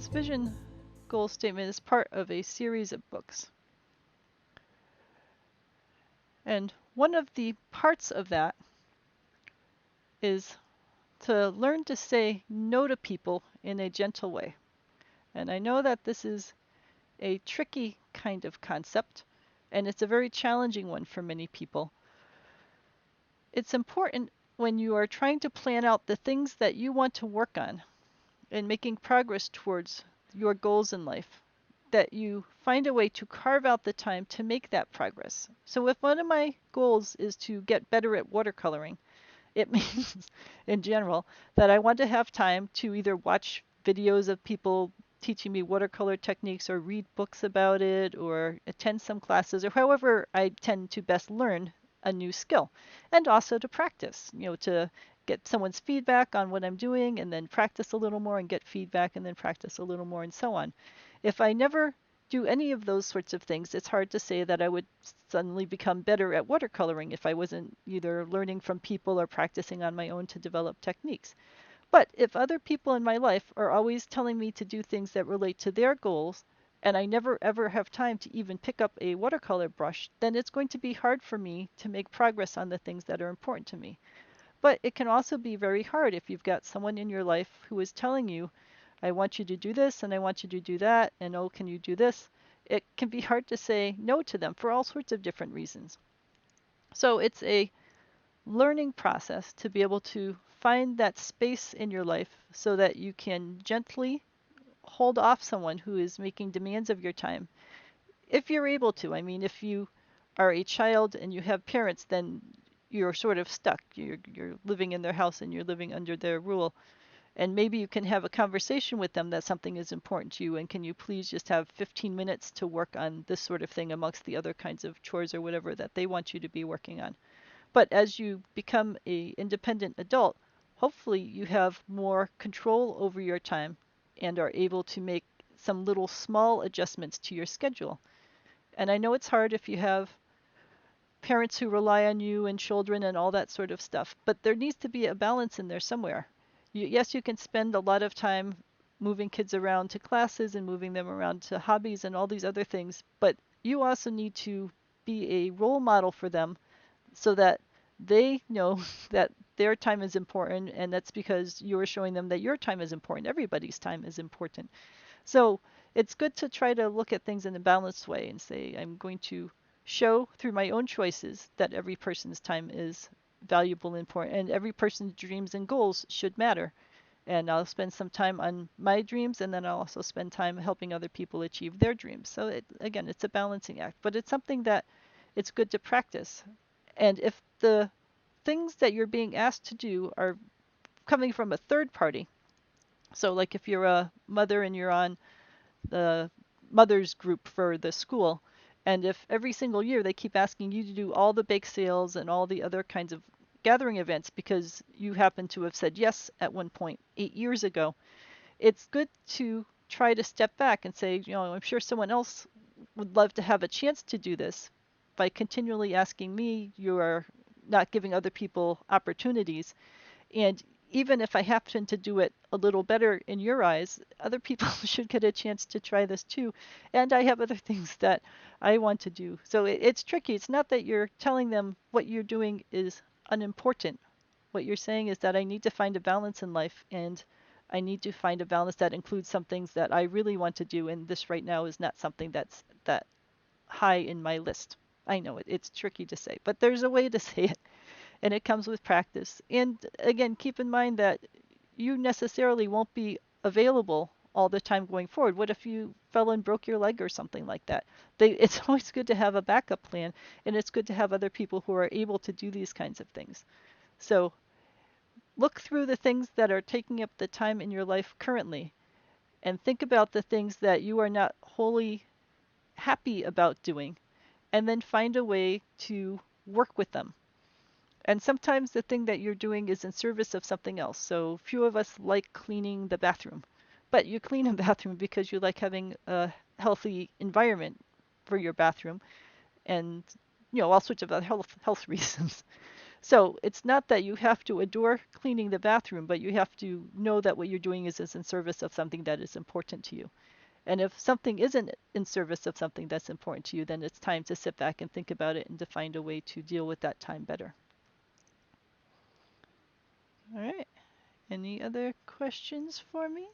This vision goal statement is part of a series of books. And one of the parts of that is to learn to say no to people in a gentle way. And I know that this is a tricky kind of concept, and it's a very challenging one for many people. It's important when you are trying to plan out the things that you want to work on and making progress towards your goals in life, that you find a way to carve out the time to make that progress. So if one of my goals is to get better at watercoloring, it means in general that I want to have time to either watch videos of people teaching me watercolor techniques or read books about it or attend some classes or however I tend to best learn a new skill, and also to practice, to get someone's feedback on what I'm doing and then practice a little more and get feedback and then practice a little more and so on. If I never do any of those sorts of things, it's hard to say that I would suddenly become better at watercoloring if I wasn't either learning from people or practicing on my own to develop techniques. But if other people in my life are always telling me to do things that relate to their goals, and I never ever have time to even pick up a watercolor brush, then it's going to be hard for me to make progress on the things that are important to me. But it can also be very hard if you've got someone in your life who is telling you, I want you to do this and I want you to do that, and oh, can you do this? It can be hard to say no to them for all sorts of different reasons. So it's a learning process to be able to find that space in your life so that you can gently hold off someone who is making demands of your time. If you're able to, I mean, if you are a child and you have parents, then you're sort of stuck. You're living in their house and you're living under their rule. And maybe you can have a conversation with them that something is important to you, and can you please just have 15 minutes to work on this sort of thing amongst the other kinds of chores or whatever that they want you to be working on. But as you become a independent adult, hopefully you have more control over your time and are able to make some little small adjustments to your schedule. And I know it's hard if you have parents who rely on you and children and all that sort of stuff, but there needs to be a balance in there somewhere. Yes, you can spend a lot of time moving kids around to classes and moving them around to hobbies and all these other things, but you also need to be a role model for them so that they know that their time is important, and that's because you're showing them that your time is important. Everybody's time is important. So it's good to try to look at things in a balanced way and say, I'm going to show through my own choices that every person's time is valuable and important, and every person's dreams and goals should matter. And I'll spend some time on my dreams, and then I'll also spend time helping other people achieve their dreams. So again, it's a balancing act, but it's something that it's good to practice. And if the things that you're being asked to do are coming from a third party, so like if you're a mother and you're on the mothers group for the school, and if every single year they keep asking you to do all the bake sales and all the other kinds of gathering events because you happen to have said yes at one point 8 years ago, it's good to try to step back and say, I'm sure someone else would love to have a chance to do this. By continually asking me, you are not giving other people opportunities. And even if I happen to do it a little better in your eyes, other people should get a chance to try this too. And I have other things that I want to do. So it's tricky. It's not that you're telling them what you're doing is unimportant. What you're saying is that I need to find a balance in life, and I need to find a balance that includes some things that I really want to do, and this right now is not something that's that high in my list. I know it's tricky to say, but there's a way to say it, and it comes with practice. And again, keep in mind that you necessarily won't be available all the time going forward. What if you fell and broke your leg or something like that? It's always good to have a backup plan, and it's good to have other people who are able to do these kinds of things. So look through the things that are taking up the time in your life currently, and think about the things that you are not wholly happy about doing, and then find a way to work with them. And sometimes the thing that you're doing is in service of something else. So few of us like cleaning the bathroom, but you clean a bathroom because you like having a healthy environment for your bathroom, and all sorts of other health reasons. So it's not that you have to adore cleaning the bathroom, but you have to know that what you're doing is in service of something that is important to you. And if something isn't in service of something that's important to you, then it's time to sit back and think about it and to find a way to deal with that time better. All right. Any other questions for me?